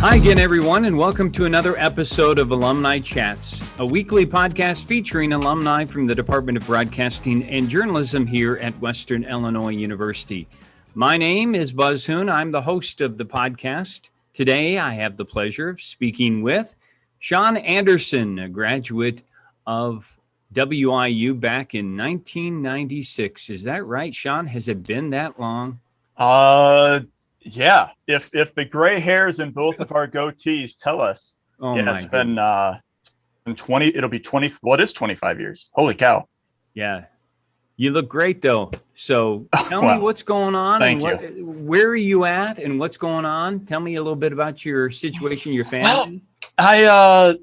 Hi again, everyone, and welcome to another episode of Alumni Chats, a weekly podcast featuring alumni from the Department of Broadcasting and Journalism here at Western Illinois University. My name is Buzz Hoon. I'm the host of the podcast. Today, I have the pleasure of speaking with Shawn Anderson, a graduate of WIU back in 1996. Is that right, Shawn? Has it been that long? Yeah. If the gray hairs in both of our goatees tell us, it's been 20. It'll be 20. Well, it is 25 years. Holy cow! Yeah, you look great though. So tell me what's going on. Thank you. Where are you at, and what's going on? Tell me a little bit about your situation, your family. Well,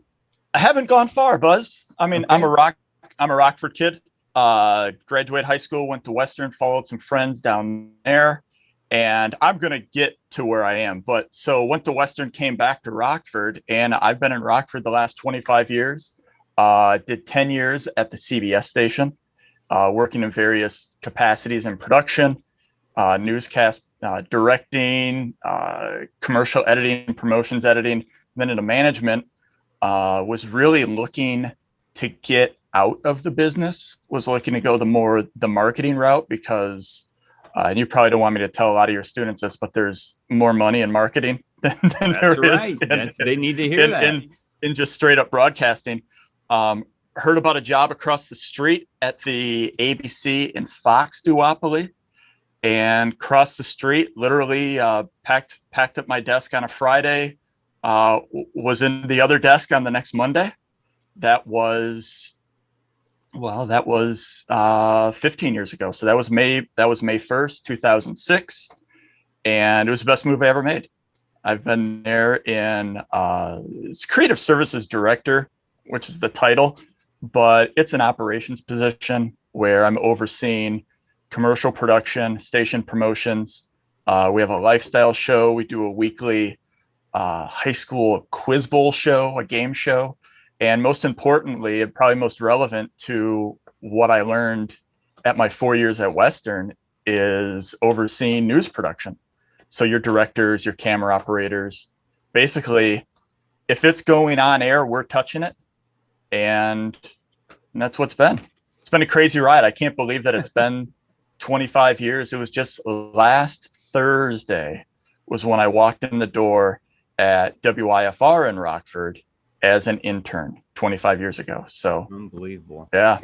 I haven't gone far, Buzz. I mean, Okay. I'm a Rockford kid. Graduated high school, went to Western, followed some friends down there. And I'm going to get to where I am. But so went to Western, came back to Rockford, and I've been in Rockford the last 25 years. Did 10 years at the CBS station, working in various capacities in production, newscast directing, commercial editing, promotions editing, then into management. Was really looking to get out of the business, was looking to go the marketing route because and you probably don't want me to tell a lot of your students this, but there's more money in marketing than there is. They need to hear that. In just straight up broadcasting. Heard about a job across the street at the ABC and Fox duopoly, and crossed the street, literally packed up my desk on a Friday, was in the other desk on the next Monday. That was 15 years ago. So that was May 1st, 2006. And it was the best move I ever made. I've been there in it's creative services director, which is the title, but it's an operations position where I'm overseeing commercial production, station promotions. We have a lifestyle show. We do a weekly high school quiz bowl show, a game show. And most importantly, and probably most relevant to what I learned at my 4 years at Western, is overseeing news production. So your directors, your camera operators, basically, if it's going on air, we're touching it. And that's what's been. It's been a crazy ride. I can't believe that it's been 25 years. It was just last Thursday was when I walked in the door at WIFR in Rockford as an intern 25 years ago. So unbelievable. Yeah.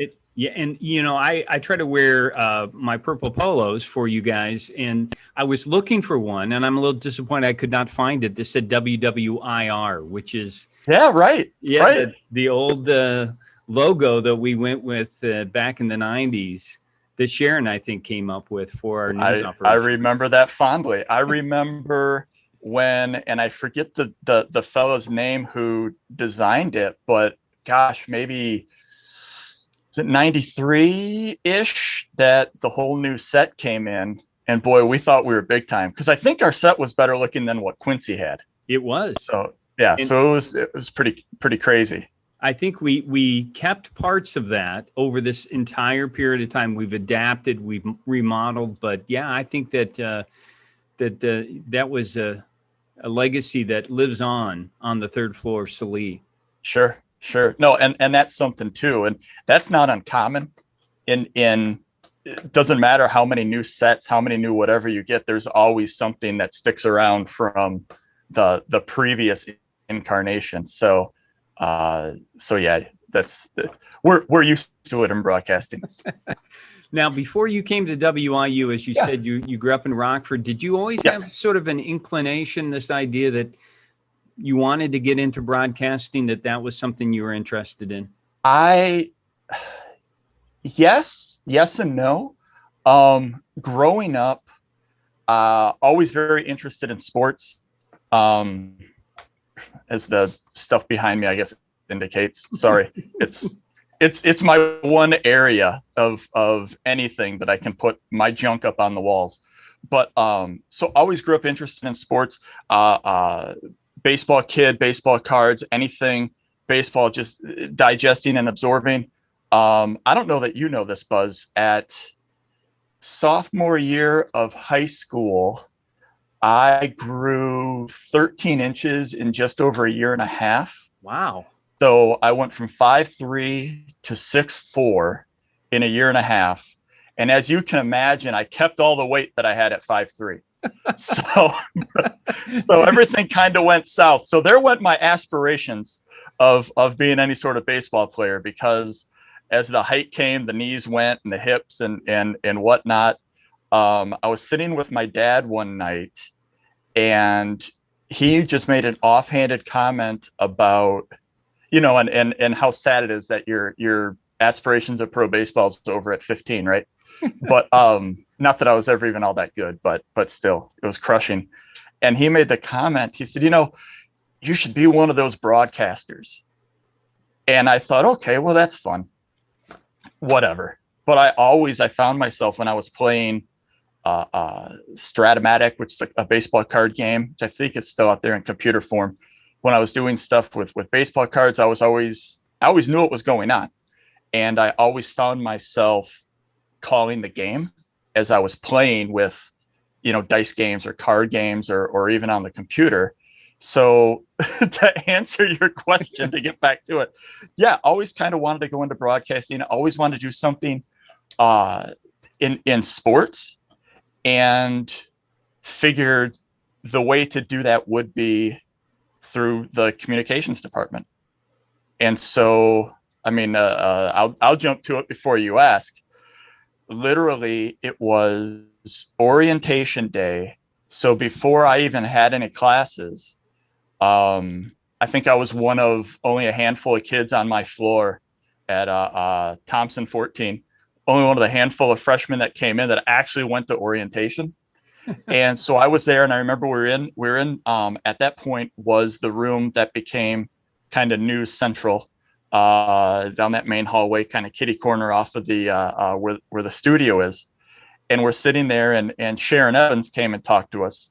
And I try to wear my purple polos for you guys, and I was looking for one, and I'm a little disappointed I could not find it. This said WWIR, which is right. The old logo that we went with back in the 90s that Sharon, I think, came up with for our news operation. I remember that fondly. I remember when, and I forget the fellow's name who designed it, but gosh, maybe is it 93-ish that the whole new set came in, and boy, we thought we were big time because I think our set was better looking than what Quincy had. It was. So yeah, so it was pretty crazy. I think we kept parts of that over this entire period of time. We've adapted, we've remodeled, but yeah, I think that that was a legacy that lives on the third floor of Salee. Sure. No, and that's something too, and that's not uncommon. It doesn't matter how many new sets, how many new whatever you get. There's always something that sticks around from the previous incarnation. So yeah, we're used to it in broadcasting. Now, before you came to WIU, as you said, you grew up in Rockford. Did you always have sort of an inclination, this idea that you wanted to get into broadcasting, that was something you were interested in? Yes and no. Growing up, always very interested in sports. As the stuff behind me, I guess, indicates. Sorry, it's my one area of anything that I can put my junk up on the walls. But so always grew up interested in sports. Baseball kid, baseball cards, anything baseball, just digesting and absorbing. I don't know that you know this, Buzz. At sophomore year of high school, I grew 13 inches in just over a year and a half. Wow. So I went from 5'3" to 6'4" in a year and a half. And as you can imagine, I kept all the weight that I had at 5'3". So, so everything kind of went south. So there went my aspirations of being any sort of baseball player, because as the height came, the knees went and the hips and whatnot. I was sitting with my dad one night, and he just made an offhanded comment about, and how sad it is that your aspirations of pro baseball is over at 15, right? But not that I was ever even all that good, but still, it was crushing. And he made the comment. He said, you should be one of those broadcasters. And I thought, okay, well, that's fun, whatever. But I found myself when I was playing Stratomatic, which is a baseball card game, which I think it's still out there in computer form. When I was doing stuff with baseball cards, I always knew what was going on. And I always found myself calling the game as I was playing with, dice games or card games or even on the computer. So to answer your question, to get back to it, yeah, always kind of wanted to go into broadcasting. Always wanted to do something in sports, and figured the way to do that would be through the communications department. And so, I mean, I'll jump to it before you ask. Literally, it was orientation day. So before I even had any classes, I think I was one of only a handful of kids on my floor at Thompson 14. Only one of the handful of freshmen that came in that actually went to orientation. And so I was there, and I remember we're in at that point was the room that became kind of news central, down that main hallway, kind of kitty corner off of the where the studio is. And we're sitting there, and Sharon Evans came and talked to us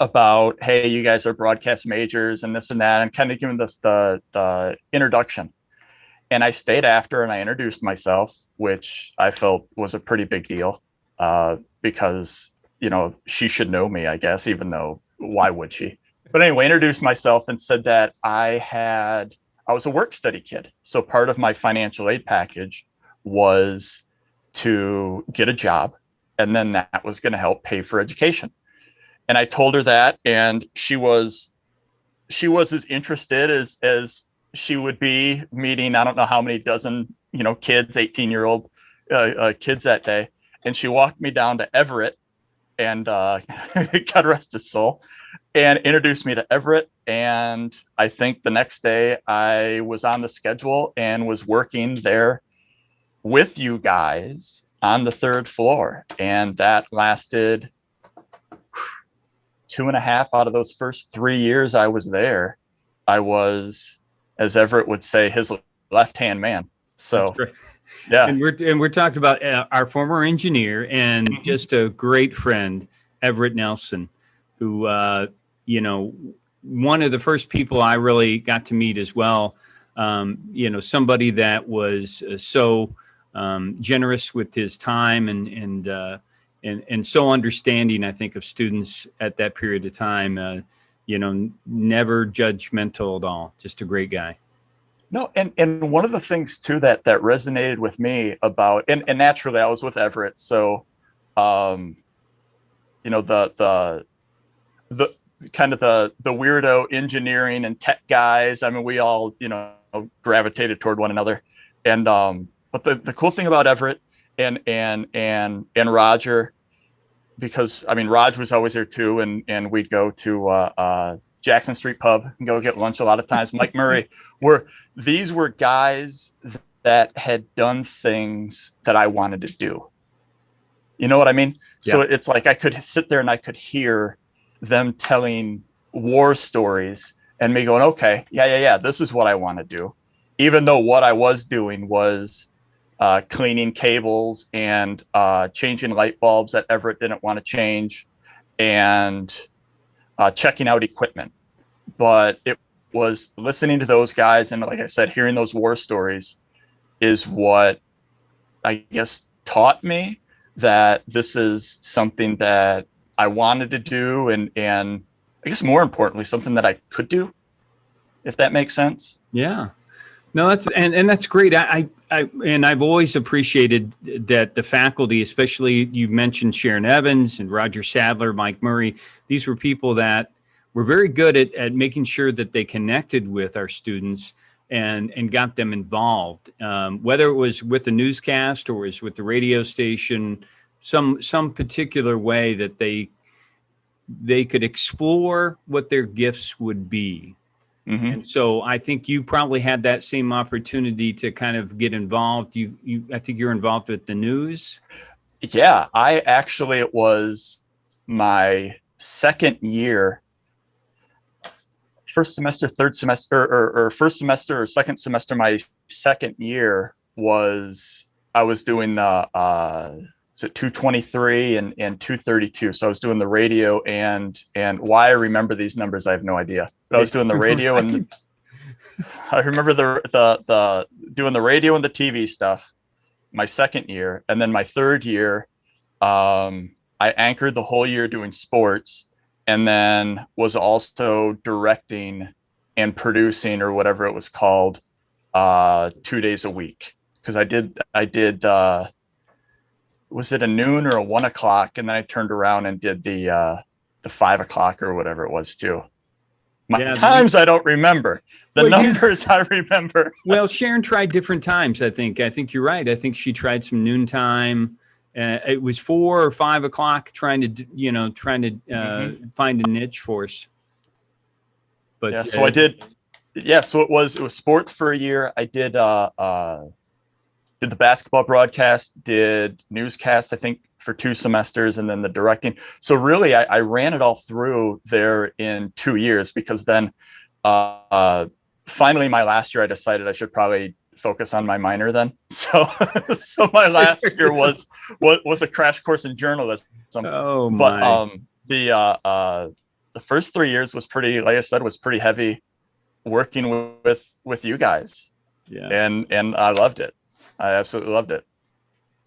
about, hey, you guys are broadcast majors and this and that, and kind of giving us the introduction. And I stayed after, and I introduced myself, which I felt was a pretty big deal, because she should know me, I guess, even though why would she? But anyway, introduced myself and said that I was a work study kid. So part of my financial aid package was to get a job, and then that was going to help pay for education. And I told her that, and she was as interested as she would be meeting, I don't know how many dozen, kids, 18-year-old kids that day. And she walked me down to Everett, and God rest his soul, and introduced me to Everett. And I think the next day I was on the schedule and was working there with you guys on the third floor. And that lasted 2.5 out of those first 3 years I was there. I was, as Everett would say, his left-hand man. So, yeah. And we're talking about our former engineer and just a great friend, Everett Nelson, who, one of the first people I really got to meet as well. Somebody that was so generous with his time and so understanding, I think, of students at that period of time. Never judgmental at all. Just a great guy. No, and one of the things too that resonated with me about, and naturally I was with Everett, so the kind of the weirdo engineering and tech guys, I mean, we all gravitated toward one another. And but the cool thing about Everett and Roger, because I mean Raj was always there too, and we'd go to Jackson Street Pub and go get lunch a lot of times. Mike Murray, these were guys that had done things that I wanted to do. You know what I mean? Yeah. So it's like I could sit there and I could hear them telling war stories and me going, okay, yeah, this is what I want to do. Even though what I was doing was cleaning cables and changing light bulbs that Everett didn't want to change, and checking out equipment. But it was listening to those guys, and like I said, hearing those war stories is what I guess taught me that this is something that I wanted to do, and I guess more importantly, something that I could do, if that makes sense. Yeah. No, and that's great. And I've always appreciated that the faculty, especially you mentioned Sharon Evans and Roger Sadler, Mike Murray, these were people that were very good at making sure that they connected with our students and got them involved, whether it was with the newscast or was with the radio station, some particular way that they could explore what their gifts would be. Mm-hmm. And so I think you probably had that same opportunity to kind of get involved. I think you're involved with the news. Yeah, it was my second year, first semester, third semester, or first semester or second semester. My second year I was doing the, is it 223 and 232. So I was doing the radio and why I remember these numbers, I have no idea. But I was doing the radio and I remember the doing the radio and the TV stuff my second year. And then my third year, I anchored the whole year doing sports, and then was also directing and producing, or whatever it was called, 2 days a week. Because I did was it a noon or a 1 o'clock? And then I turned around and did the 5 o'clock or whatever it was too. My times I don't remember. The numbers I remember. Well, Sharon tried different times. I think you're right. I think she tried some noontime. It was 4 or 5 o'clock, trying to find a niche for us. But yeah, so I did. Yeah, so it was sports for a year. I did the basketball broadcast, did newscast, I think, for 2 semesters, and then the directing. So really, I ran it all through there in 2 years, because then finally my last year I decided I should probably focus on my minor then. So my last year was a crash course in journalism. Oh my. But the first 3 years was pretty, like I said, was pretty heavy working with you guys. Yeah. And I loved it. I absolutely loved it.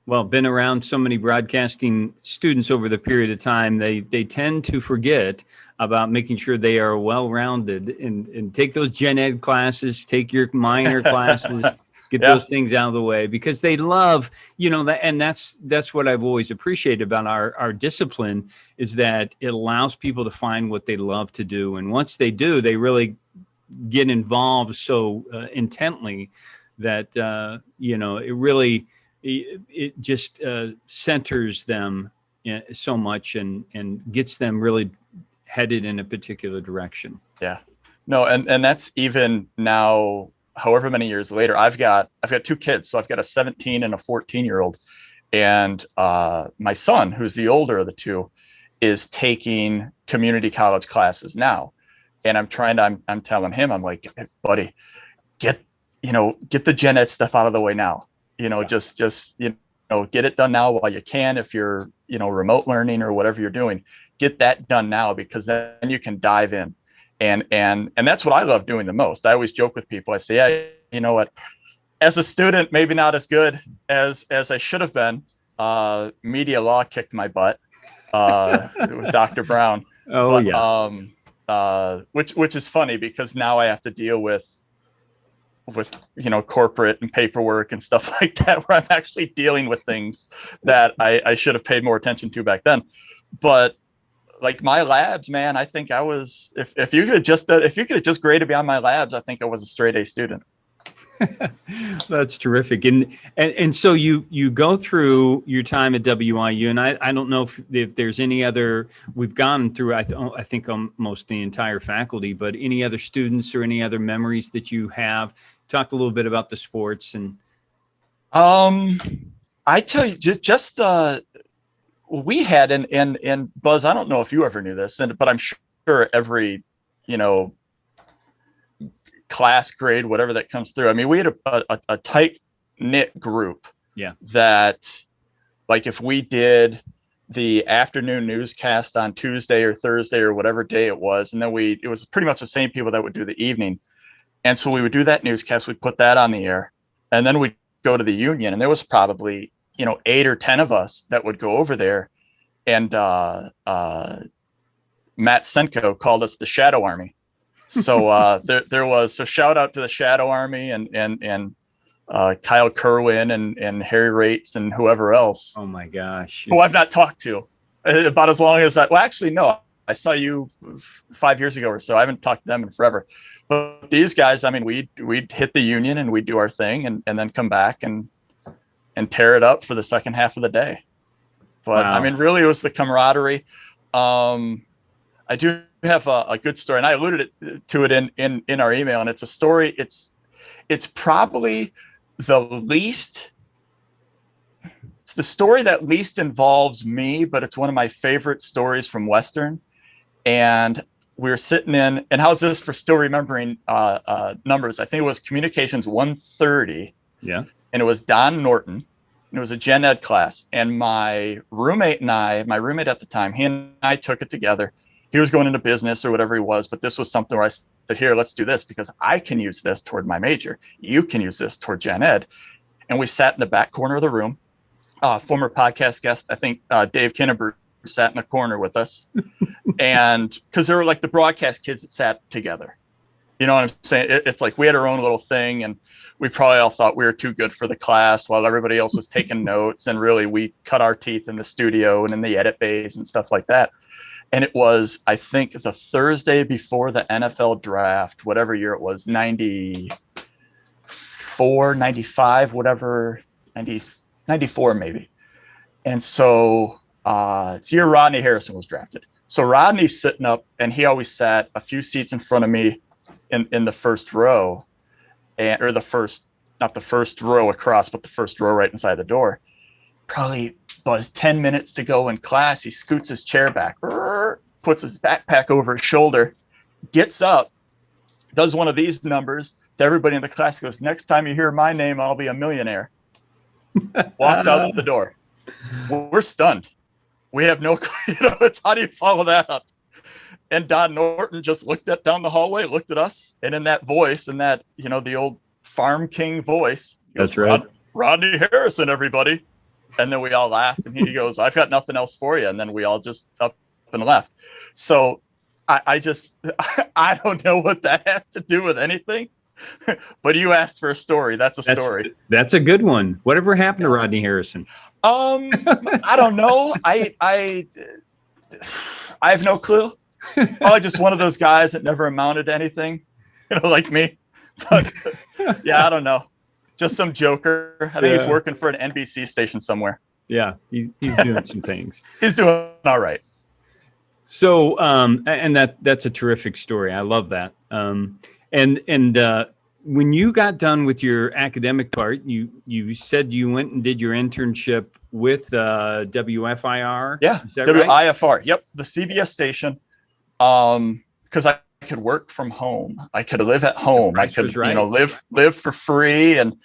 Well, been around so many broadcasting students over the period of time, they tend to forget about making sure they are well-rounded and take those gen ed classes, take your minor classes, get those things out of the way, because they love, that, and that's what I've always appreciated about our discipline, is that it allows people to find what they love to do. And once they do, they really get involved so intently that, it really, it just centers them so much and gets them really headed in a particular direction. Yeah, no. And that's even now, however many years later. I've got 2 kids. So I've got a 17 and a 14-year-old, and my son, who's the older of the 2, is taking community college classes now. And I'm telling him, I'm like, hey, buddy, get the gen ed stuff out of the way now. Just get it done now while you can. If you're, remote learning or whatever you're doing, get that done now, because then you can dive in. And that's what I love doing the most. I always joke with people. I say, yeah, you know what, as a student, maybe not as good as I should have been. Media law kicked my butt with Dr. Brown. Oh, yeah. Which is funny, because now I have to deal with corporate and paperwork and stuff like that, where I'm actually dealing with things that I should have paid more attention to back then. But like my labs, man, I think I was, if you could have just graded me on my labs, I think I was a straight A student. That's terrific. And so you go through your time at WIU, and I don't know if there's any other, we've gone through, I think almost the entire faculty, but any other students or any other memories that you have? Talked a little bit about the sports. And I tell you, just we had, and Buzz, I don't know if you ever knew this, but I'm sure every, class, grade, whatever that comes through. I mean, we had a tight knit group. Yeah. That, like, if we did the afternoon newscast on Tuesday or Thursday or whatever day it was, and then it was pretty much the same people that would do the evening. And so we would do that newscast, we'd put that on the air, and then we'd go to the union, and there was probably, 8 or 10 of us that would go over there and Matt Senko called us the Shadow Army. So there was, so shout out to the Shadow Army and Kyle Kerwin and Harry Rates and whoever else. Oh my gosh. Who I've not talked to about as long as that. Well, actually, no, I saw you 5 years ago or so. I haven't talked to them in forever. But these guys, I mean, we'd hit the union and we'd do our thing and then come back and tear it up for the second half of the day. But Wow. I mean, really, it was the camaraderie. I do have a good story, and I alluded to it in our email, and it's a story. It's probably it's the story that least involves me, but it's one of my favorite stories from Western. And we were sitting in, and how's this for still remembering numbers? I think it was Communications 130. Yeah. And it was Don Norton. And it was a gen ed class. And my roommate at the time, he and I took it together. He was going into business or whatever he was, but this was something where I said, here, let's do this because I can use this toward my major. You can use this toward gen ed. And we sat in the back corner of the room. Former podcast guest, I think Dave Kinnebrew, sat in the corner with us. And because they were like the broadcast kids that sat together. You know what I'm saying? It's like we had our own little thing, and we probably all thought we were too good for the class while everybody else was taking notes. And really, we cut our teeth in the studio and in the edit bays and stuff like that. And it was, I think, the Thursday before the NFL draft, whatever year it was, 94, 95, whatever, 94 maybe. And so it's the year Rodney Harrison was drafted. So Rodney's sitting up, and he always sat a few seats in front of me in the first row, or not the first row across, but the first row right inside the door. Probably was 10 minutes to go in class. He scoots his chair back, puts his backpack over his shoulder, gets up, does one of these numbers to everybody in the class, goes, next time you hear my name, I'll be a millionaire. Walks out the door. We're stunned. We have no clue. It's how do you follow that up? And Don Norton just looked down the hallway, looked at us, and in that voice, and that, the old Farm King voice. That's right. Rodney Harrison, everybody. And then we all laughed, and he goes, I've got nothing else for you. And then we all just up and left. So I don't know what that has to do with anything, but you asked for a story. That's a story. That's a good one. Whatever happened to Rodney Harrison? I don't know. I have no clue. Probably just one of those guys that never amounted to anything, like me. But yeah, I don't know. Just some joker. I think he's working for an NBC station somewhere. Yeah, he's doing some things. He's doing all right. So, and that's a terrific story. I love that. And when you got done with your academic part, you said you went and did your internship with WFIR. Yeah, WIFR. Right? Yep, the CBS station. Because I could work from home. I could live at home. I could, live for free. And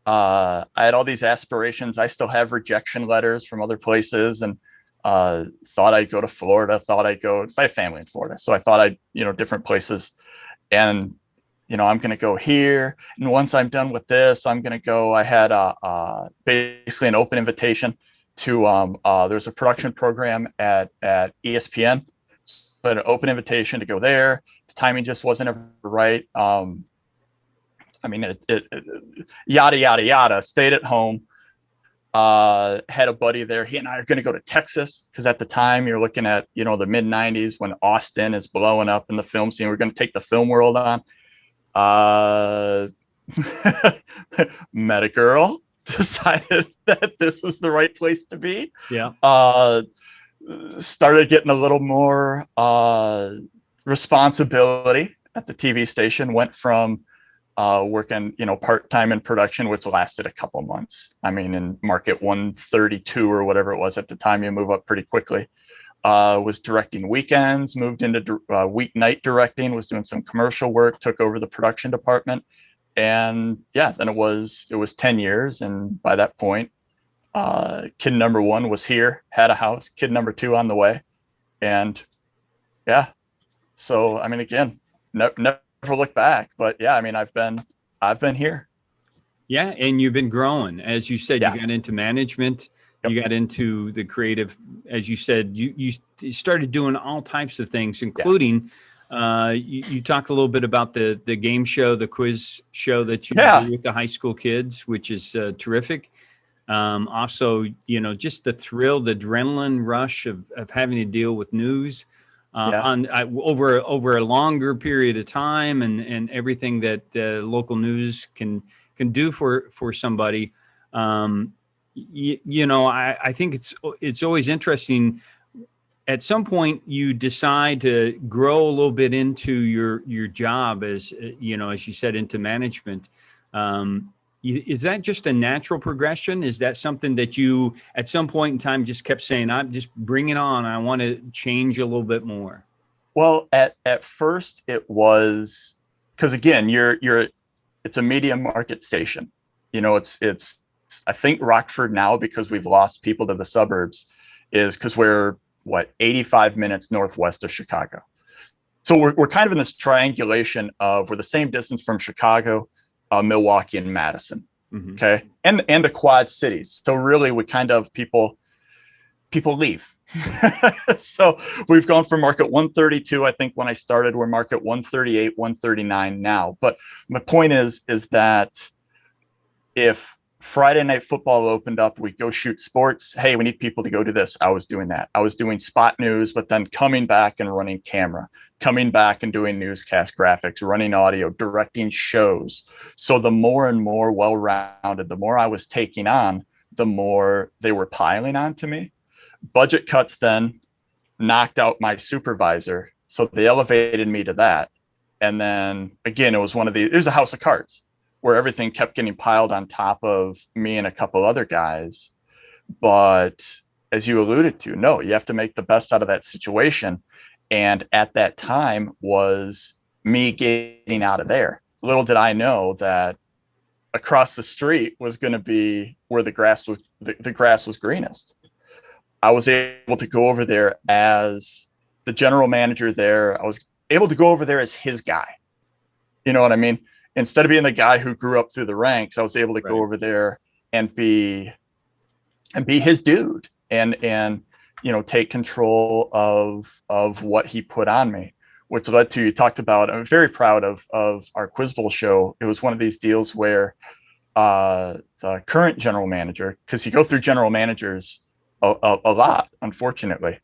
I had all these aspirations. I still have rejection letters from other places, and thought I'd go to Florida. I have family in Florida, so I thought I'd, different places. And I'm going to go here. And once I'm done with this, I'm going to go. I had basically an open invitation to there's a production program at ESPN. But an open invitation to go there. The timing just wasn't ever right. I mean, yada, yada, yada. Stayed at home. Had a buddy there. He and I are going to go to Texas because at the time you're looking at, the mid 90s when Austin is blowing up in the film scene. We're going to take the film world on. Met a girl, decided that this was the right place to be. Yeah. Started getting a little more responsibility at the TV station. Went from working, part-time in production, which lasted a couple months. I mean, in market 132 or whatever it was at the time, you move up pretty quickly. Was directing weekends, moved into weeknight directing, was doing some commercial work, took over the production department. And yeah, then it was 10 years. And by that point, kid number one was here, had a house, kid number two on the way. And yeah, so, I mean, again, never look back, but yeah, I mean, I've been here. Yeah. And you've been growing, as you said, You got into management Yep. You got into the creative, as you said, you started doing all types of things, including you talked a little bit about the game show, the quiz show that you do with the high school kids, which is terrific. Also, just the thrill, the adrenaline rush of having to deal with news over a longer period of time, and everything that local news can do for somebody. I think it's always interesting. At some point, you decide to grow a little bit into your job, as as you said, into management. Is that just a natural progression? Is that something that you, at some point in time, just kept saying, "I'm just bring it on. I want to change a little bit more"? Well, at first it was, because again, it's a media market station. It's I think Rockford now, because we've lost people to the suburbs, is because we're 85 minutes northwest of Chicago. So we're kind of in this triangulation of, we're the same distance from Chicago, Milwaukee, and Madison. Mm-hmm. Okay. And the Quad Cities. So really we kind of, people leave. So we've gone from market 132, I think when I started, we're market 138, 139 now. But my point is that if Friday night football opened up, we go shoot sports. Hey, we need people to go do this. I was doing that. I was doing spot news, but then coming back and running camera, coming back and doing newscast graphics, running audio, directing shows. So the more and more well-rounded, the more I was taking on, the more they were piling on to me. Budget cuts then knocked out my supervisor. So they elevated me to that. And then again, it was a house of cards, where everything kept getting piled on top of me and a couple other guys. But as you alluded to, no, you have to make the best out of that situation. And at that time was me getting out of there. Little did I know that across the street was going to be where the grass was greenest. I was able to go over there as the general manager there. I was able to go over there as his guy. You know what I mean? Instead of being the guy who grew up through the ranks, I was able to go over there and be his dude and take control of what he put on me, which led to, you talked about, I'm very proud of our Quiz Bowl show. It was one of these deals where the current general manager, because you go through general managers a lot, unfortunately.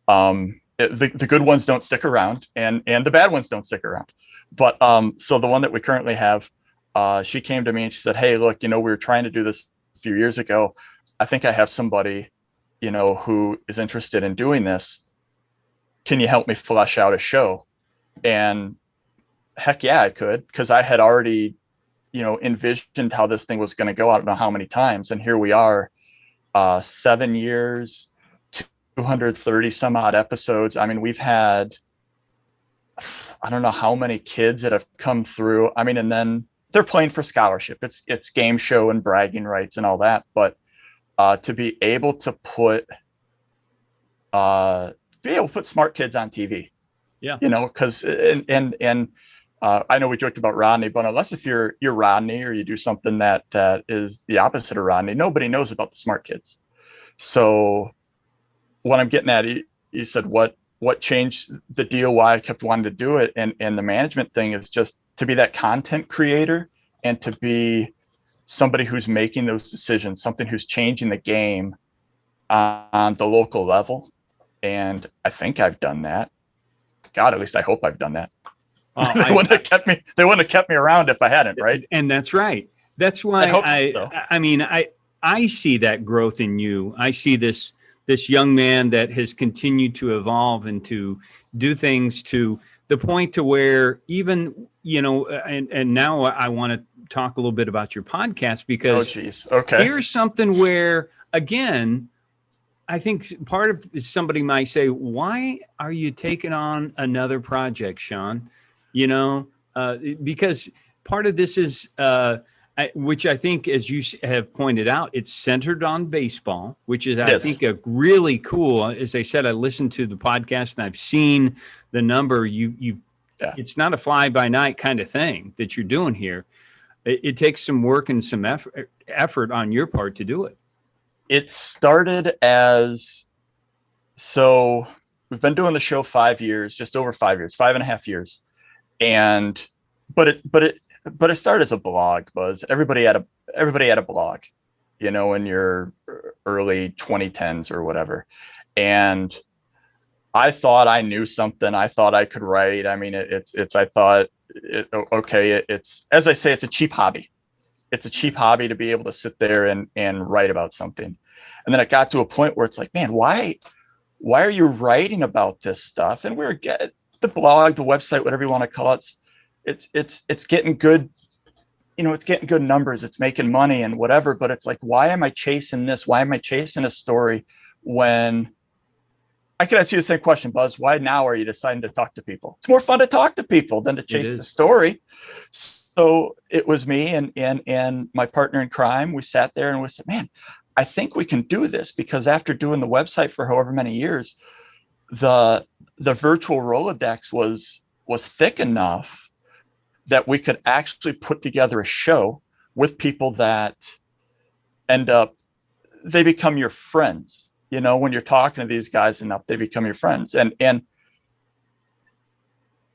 The good ones don't stick around, and the bad ones don't stick around. But so the one that we currently have, she came to me and she said, "Hey, look, we were trying to do this a few years ago. I think I have somebody, who is interested in doing this. Can you help me flesh out a show?" And heck yeah, I could, because I had already, envisioned how this thing was going to go. I don't know how many times, and here we are, 7 years, 230 some odd episodes. I mean, we've had, I don't know how many kids that have come through. I mean, and then they're playing for scholarship. It's game show and bragging rights and all that. But to be able to put smart kids on TV, because I know we joked about Rodney, but unless if you're Rodney or you do something that is the opposite of Rodney, nobody knows about the smart kids. So what I'm getting at, you said what changed the deal, why I kept wanting to do it, and the management thing is just to be that content creator and to be somebody who's making those decisions, something who's changing the game on the local level. And I think I've done that. God, at least I hope I've done that. They wouldn't have kept me around if I hadn't, right? And that's right. That's why I see that growth in you. I see this young man that has continued to evolve and to do things to the point to where even, and now I want to talk a little bit about your podcast, because here's something where, again, I think part of somebody might say, why are you taking on another project, Shawn? Because part of this is, which I think, as you have pointed out, it's centered on baseball, which is, I think, a really cool. As I said, I listened to the podcast and I've seen the number. It's not a fly by night kind of thing that you're doing here. It takes some work and some effort on your part to do it. It started as, so we've been doing the show 5 years, just over 5 years, 5.5 years. And, but it started as a blog. Buzz. Everybody had a blog, in your early 2010s or whatever. And I thought I knew something. I thought I could write. I mean, I thought, it's, as I say, it's a cheap hobby. It's a cheap hobby to be able to sit there and write about something. And then it got to a point where it's like, man, why are you writing about this stuff? And we're getting the blog, the website, whatever you want to call it. It's getting good, it's getting good numbers. It's making money and whatever. But it's like, why am I chasing this? Why am I chasing a story when I could ask you the same question, Buzz? Why now are you deciding to talk to people? It's more fun to talk to people than to chase the story. So it was me and my partner in crime. We sat there and we said, man, I think we can do this, because after doing the website for however many years, the virtual Rolodex was thick enough that we could actually put together a show with people that they become your friends. When you're talking to these guys enough, they become your friends. And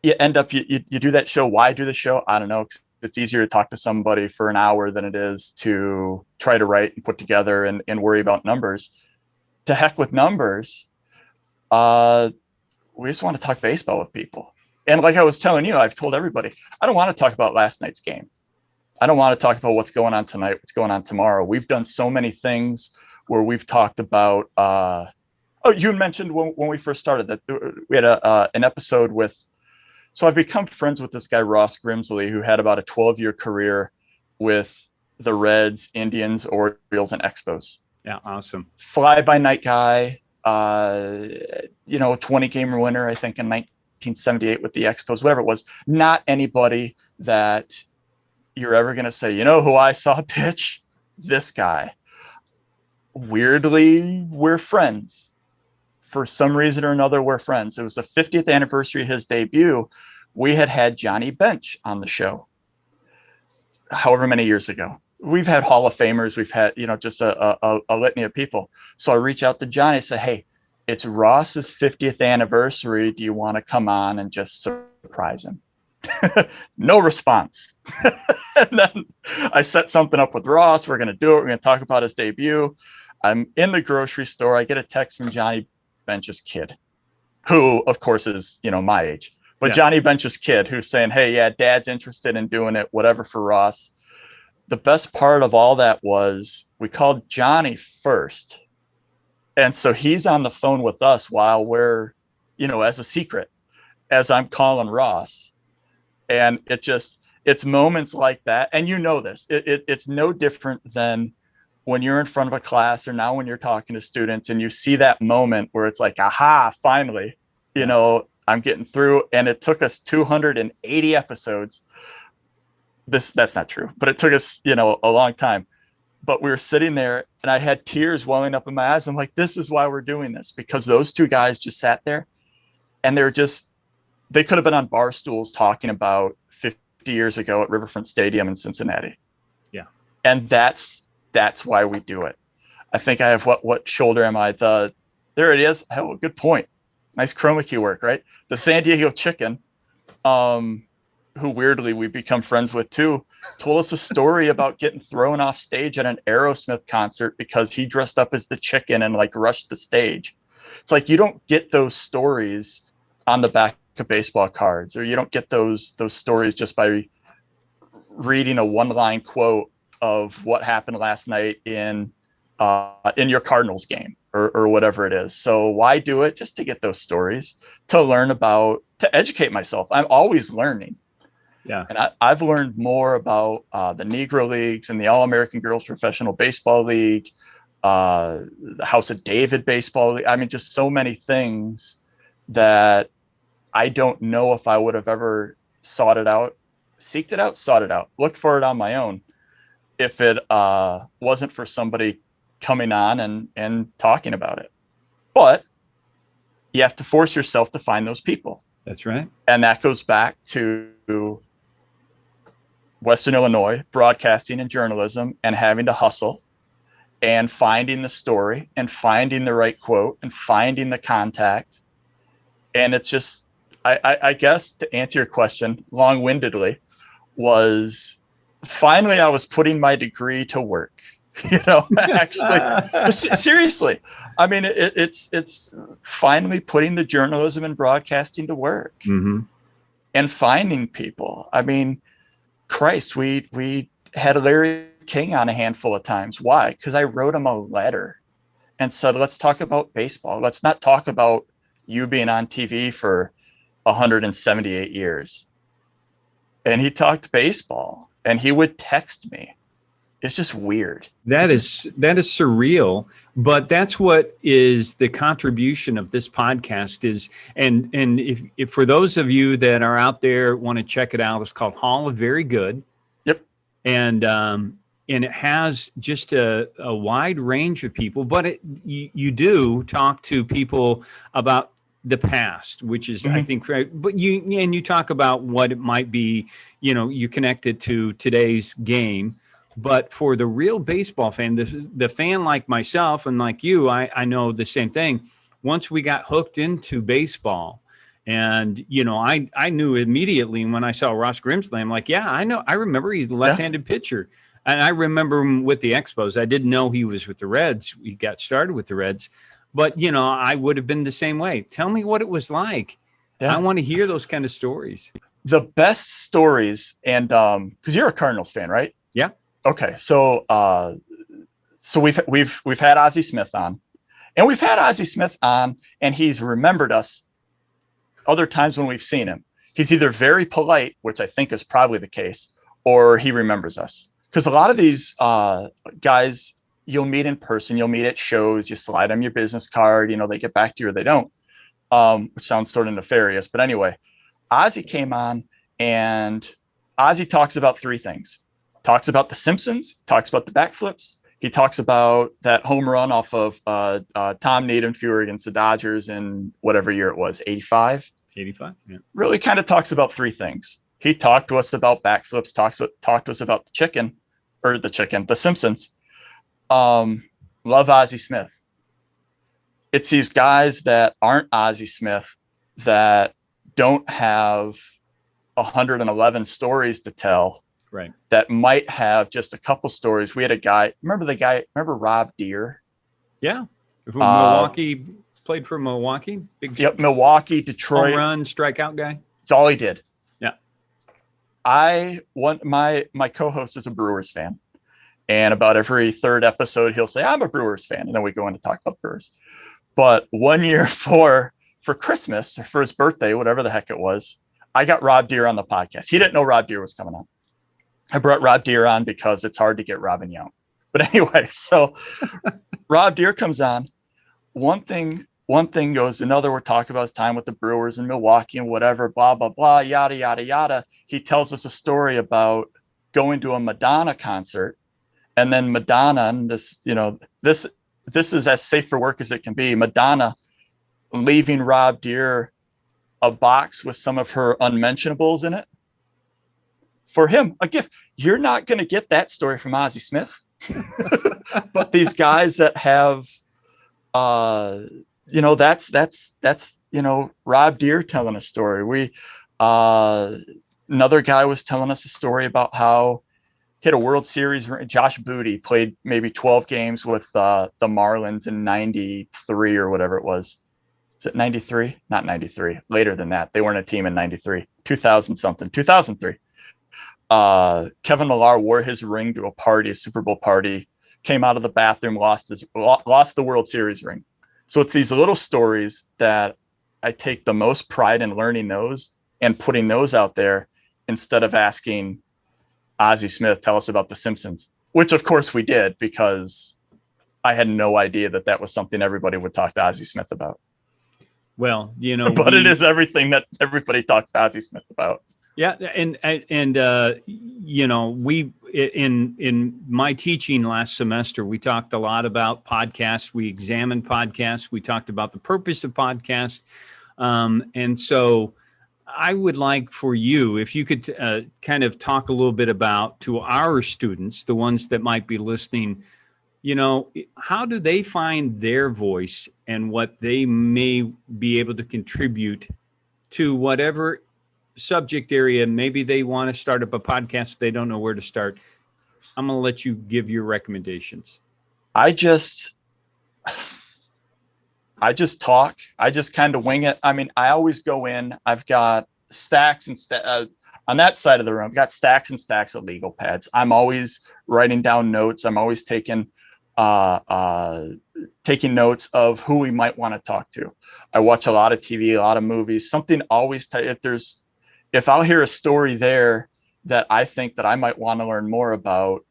you end up, you do that show. Why do the show? I don't know. It's easier to talk to somebody for an hour than it is to try to write and put together and worry about numbers. To heck with numbers. We just want to talk baseball with people. And like I was telling you, I've told everybody, I don't want to talk about last night's game. I don't want to talk about what's going on tonight, what's going on tomorrow. We've done so many things where we've talked about, you mentioned when we first started that we had an episode with, so I've become friends with this guy, Ross Grimsley, who had about a 12-year career with the Reds, Indians, Orioles, and Expos. Yeah, awesome. Fly-by-night guy, 20-game winner, I think, in 1978 with the Expos, whatever it was. Not anybody that you're ever going to say, who I saw pitch? This guy. Weirdly, we're friends. For some reason or another, we're friends. It was the 50th anniversary of his debut. We had Johnny Bench on the show however many years ago. We've had Hall of Famers. We've had, just a litany of people. So I reach out to Johnny and say, hey, it's Ross's 50th anniversary. Do you want to come on and just surprise him? No response. And then I set something up with Ross. We're going to do it. We're going to talk about his debut. I'm in the grocery store. I get a text from Johnny Bench's kid, who of course is, my age, but Johnny Bench's kid, who's saying, hey, yeah, dad's interested in doing it, whatever, for Ross. The best part of all that was we called Johnny first. And so he's on the phone with us while we're, as a secret, as I'm calling Ross. And it's moments like that. And this, it's no different than when you're in front of a class or now when you're talking to students and you see that moment where it's like, aha, finally, I'm getting through. And it took us 280 episodes. That's not true, but it took us, a long time. But we were sitting there and I had tears welling up in my eyes. I'm like, this is why we're doing this, because those two guys just sat there and they could have been on bar stools talking about 50 years ago at Riverfront Stadium in Cincinnati. Yeah. And that's why we do it. I think I have what shoulder am I? There it is. Oh, good point. Nice chroma key work, right? The San Diego Chicken, who weirdly we've become friends with too, told us a story about getting thrown off stage at an Aerosmith concert because he dressed up as the chicken and rushed the stage. It's like, you don't get those stories on the back of baseball cards, or you don't get those stories just by reading a one-line quote of what happened last night in your Cardinals game or whatever it is. So why do it? Just to get those stories, to learn about, to educate myself. I'm always learning. Yeah. And I've learned more about the Negro Leagues and the All-American Girls Professional Baseball League, the House of David Baseball League. I mean, just so many things that I don't know if I would have ever seeked it out, looked for it on my own, if it wasn't for somebody coming on and talking about it. But you have to force yourself to find those people. That's right. And that goes back to Western Illinois, broadcasting and journalism, and having to hustle and finding the story and finding the right quote and finding the contact. And it's just, I guess to answer your question long-windedly, was finally I was putting my degree to work. Actually, seriously. I mean, it's finally putting the journalism and broadcasting to work, and finding people. I mean, Christ, we had Larry King on a handful of times. Why? Because I wrote him a letter and said, let's talk about baseball. Let's not talk about you being on TV for 178 years. And he talked baseball, and he would text me. It's just weird. That is surreal, but that's what is the contribution of this podcast is. And if for those of you that are out there want to check it out, it's called Hall of Very Good. Yep. And it has just a wide range of people, but you do talk to people about the past, which is, I think, but you talk about what it might be, you connect it to today's game. But for the real baseball fan, the fan like myself and like you, I know the same thing. Once we got hooked into baseball, and I knew immediately when I saw Ross Grimsley, I'm like, yeah, I know, I remember he's a left-handed pitcher, and I remember him with the Expos. I didn't know he was with the Reds. He got started with the Reds, but I would have been the same way. Tell me what it was like. Yeah. I want to hear those kind of stories. The best stories, and because you're a Cardinals fan, right? Yeah. Okay, so we've had Ozzie Smith on, and he's remembered us other times when we've seen him. He's either very polite, which I think is probably the case, or he remembers us. Because a lot of these guys you'll meet in person, you'll meet at shows, you slide them your business card, they get back to you or they don't, which sounds sort of nefarious. But anyway, Ozzie came on, and Ozzie talks about three things. Talks about The Simpsons, talks about the backflips. He talks about that home run off of Tom Nadenfuhr against the Dodgers in whatever year it was, 85? 85, yeah. Really kind of talks about three things. He talked to us about backflips, talked to us about The Simpsons. Love Ozzie Smith. It's these guys that aren't Ozzie Smith that don't have 111 stories to tell. Right. That might have just a couple stories. We had a guy, remember Rob Deere? Yeah. Milwaukee, played for Milwaukee. Milwaukee, Detroit. Home run, strikeout guy. That's all he did. Yeah. My co-host is a Brewers fan. And about every third episode, he'll say, I'm a Brewers fan. And then we go in to talk about Brewers. But one year for Christmas, or for his birthday, whatever the heck it was, I got Rob Deere on the podcast. He didn't know Rob Deere was coming on. I brought Rob Deere on because it's hard to get Robin Young. But anyway, so Rob Deere comes on. One thing goes another. We're talking about his time with the Brewers in Milwaukee and whatever, blah, blah, blah, yada, yada, yada. He tells us a story about going to a Madonna concert. And then Madonna, and this is as safe for work as it can be. Madonna leaving Rob Deere a box with some of her unmentionables in it. For him, a gift. You're not going to get that story from Ozzie Smith. But these guys that have, that's Rob Deere telling a story. Another guy was telling us a story about how he had a World Series. Josh Booty played maybe 12 games with the Marlins in 93 or whatever it was. Is it 93? Not 93. Later than that. They weren't a team in 93. 2003. Kevin Millar wore his ring to a Super Bowl party, came out of the bathroom, lost the World Series ring. So it's these little stories that I take the most pride in learning those and putting those out there instead of asking Ozzie Smith, tell us about The Simpsons, which of course we did because I had no idea that was something everybody would talk to Ozzie Smith about. Well, but it is everything that everybody talks to Ozzie Smith about. Yeah, and we in my teaching last semester, we talked a lot about podcasts. We examined podcasts. We talked about the purpose of podcasts, and so I would like for you, if you could kind of talk a little bit about to our students, the ones that might be listening, how do they find their voice and what they may be able to contribute to whatever subject area? Maybe they want to start up a podcast. They don't know where to start. I'm going to let you give your recommendations. I just talk. I just kind of wing it. I mean, I always go in. I've got stacks and on that side of the room. I've got stacks and stacks of legal pads. I'm always writing down notes. I'm always taking notes of who we might want to talk to. I watch a lot of TV, a lot of movies. Something always if I'll hear a story there that I think that I might want to learn more about,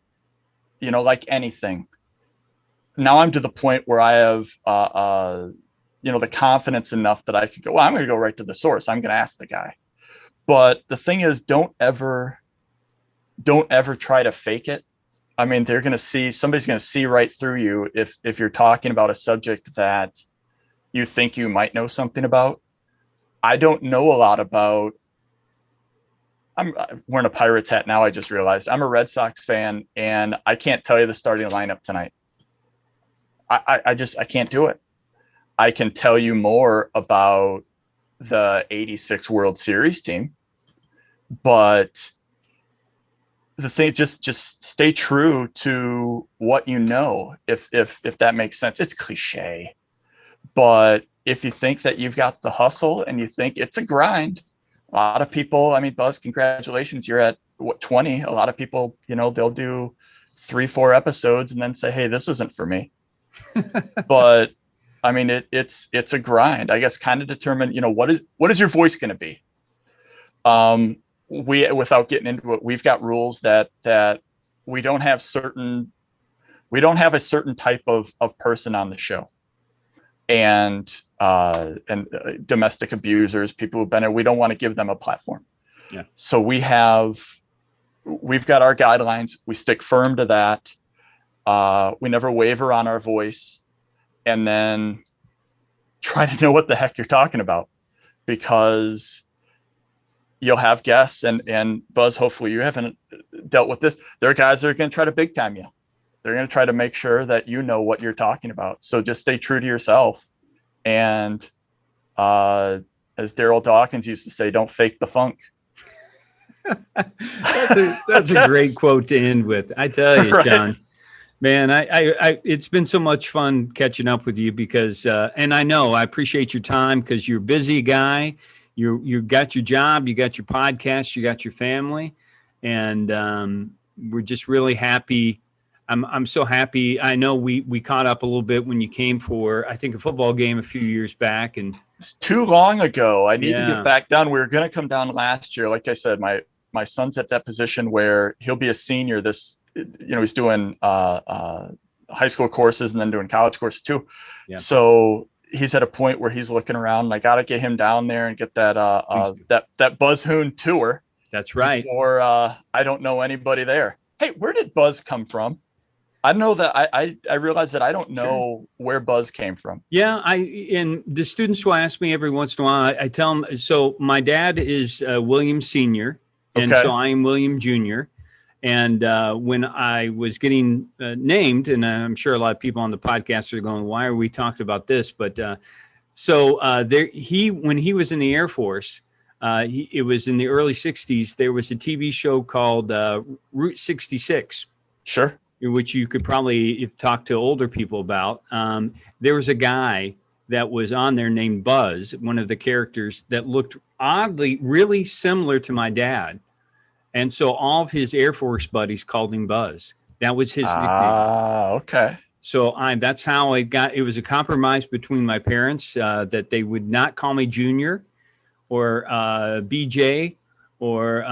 like anything. Now I'm to the point where I have, the confidence enough that I could go, well, I'm going to go right to the source. I'm going to ask the guy. But the thing is, don't ever try to fake it. I mean, somebody's going to see right through you if you're talking about a subject that you think you might know something about. I don't know a lot about. I'm wearing a Pirates hat now. I just realized I'm a Red Sox fan, and I can't tell you the starting lineup tonight. I can't do it. I can tell you more about the '86 World Series team, but the thing, just stay true to what you know. If that makes sense, it's cliche, but if you think that you've got the hustle and you think it's a grind, a lot of people, I mean, Buzz, congratulations, you're at 20. A lot of people, they'll do 3-4 episodes and then say, hey, this isn't for me. But I mean, it's a grind, I guess. Kind of determine, what is your voice going to be? Without getting into it, we've got rules that we don't have a certain type of person on the show, and domestic abusers, people who've been there, we don't want to give them a platform. Yeah. So we've got our guidelines. We stick firm to that. We never waver on our voice, and then try to know what the heck you're talking about, because you'll have guests and Buzz, hopefully you haven't dealt with this. There are guys that are going to try to big time you. They're going to try to make sure that you know what you're talking about. So just stay true to yourself. And as Daryl Dawkins used to say, don't fake the funk. That's a great quote to end with. I tell you, right, John, man, I it's been so much fun catching up with you because, and I know I appreciate your time because you're a busy guy. You got your job, you got your podcast, you got your family, and we're just really happy. I'm so happy. I know we caught up a little bit when you came for, I think, a football game a few years back, and it's too long ago. I need to get back down. We were going to come down last year. Like I said, my son's at that position where he'll be a senior. He's doing high school courses and then doing college courses too. Yeah. So he's at a point where he's looking around, and I got to get him down there and get that Buzz Hoon tour. That's right. Or I don't know anybody there. Hey, where did Buzz come from? I know that I realize that I don't know where Buzz came from. Yeah, and the students who ask me every once in a while, I tell them. So my dad is William Senior, and so I am William Junior. And when I was getting named, and I'm sure a lot of people on the podcast are going, "Why are we talking about this?" But when he was in the Air Force, it was in the early '60s. There was a TV show called Route 66. Sure. Which you could probably talk to older people about. There was a guy that was on there named Buzz, one of the characters that looked oddly really similar to my dad. And so all of his Air Force buddies called him Buzz. That was his nickname. Okay. So that's how it was a compromise between my parents that they would not call me Junior or BJ or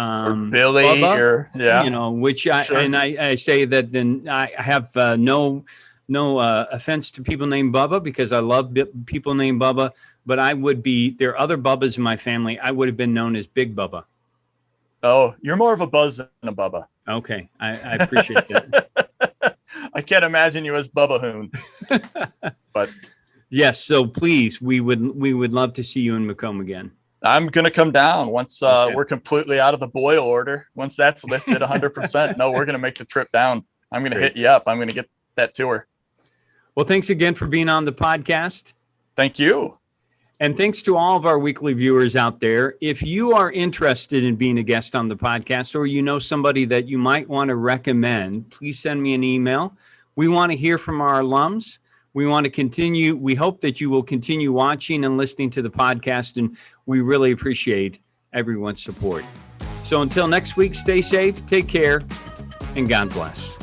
Billy Bubba, or which I say that then I have no offense to people named Bubba, because I love people named Bubba, but there are other Bubbas in my family. I would have been known as Big Bubba. Oh, you're more of a Buzz than a Bubba. Okay. I appreciate that. I can't imagine you as Bubba Hoon, but yes. So please, we would love to see you in Macomb again. I'm going to come down once we're completely out of the boil order. Once that's lifted 100%, no, we're going to make the trip down. I'm going to hit you up. I'm going to get that tour. Well, thanks again for being on the podcast. Thank you. And thanks to all of our weekly viewers out there. If you are interested in being a guest on the podcast, or you know somebody that you might want to recommend, please send me an email. We want to hear from our alums. We want to continue. We hope that you will continue watching and listening to the podcast, and we really appreciate everyone's support. So until next week, stay safe, take care, and God bless.